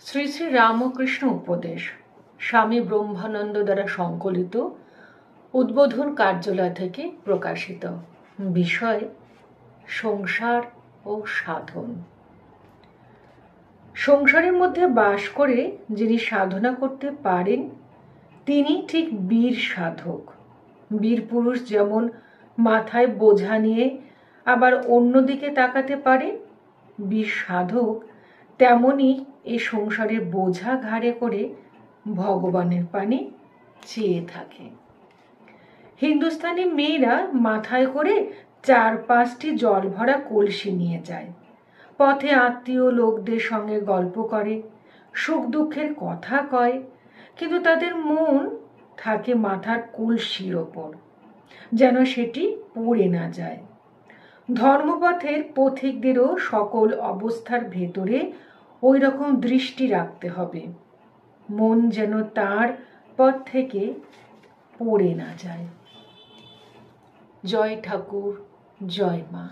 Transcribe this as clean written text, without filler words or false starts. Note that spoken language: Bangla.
শ্রী শ্রী রামকৃষ্ণ উপদেশ স্বামী ব্রহ্মানন্দ দ্বারা সংকলিত উদ্বোধন কার্যালয় থেকে প্রকাশিত। বিষয় সংসার ও সাধন। সংসারের মধ্যে বাস করে যিনি সাধনা করতে পারেন তিনি ঠিক বীর সাধক। বীর পুরুষ যেমন মাথায় বোঝা নিয়ে আবার অন্যদিকে তাকাতে পারে, বীর সাধক তেমনি এই সংসারের বোঝা ঘাড়ে করে ভগবানের পানে চেয়ে থাকে। হিন্দুস্তানি মেয়েরা মাথায় করে 4-5টি জল ভরা কলসি নিয়ে যায়। পথে আত্মীয় লোকদের সঙ্গে গল্প করে, সুখ দুঃখের কথা কয়, কিন্তু তাদের মন থাকে মাথার কলসির ওপর, যেন সেটি পড়ে না যায়। ধর্মপথের পথিকদেরও সকল অবস্থার ভেতরে ওই রকম দৃষ্টি রাখতে হবে, মন যেন তার পথ থেকে পড়ে না যায়। জয় ঠাকুর, জয় মা।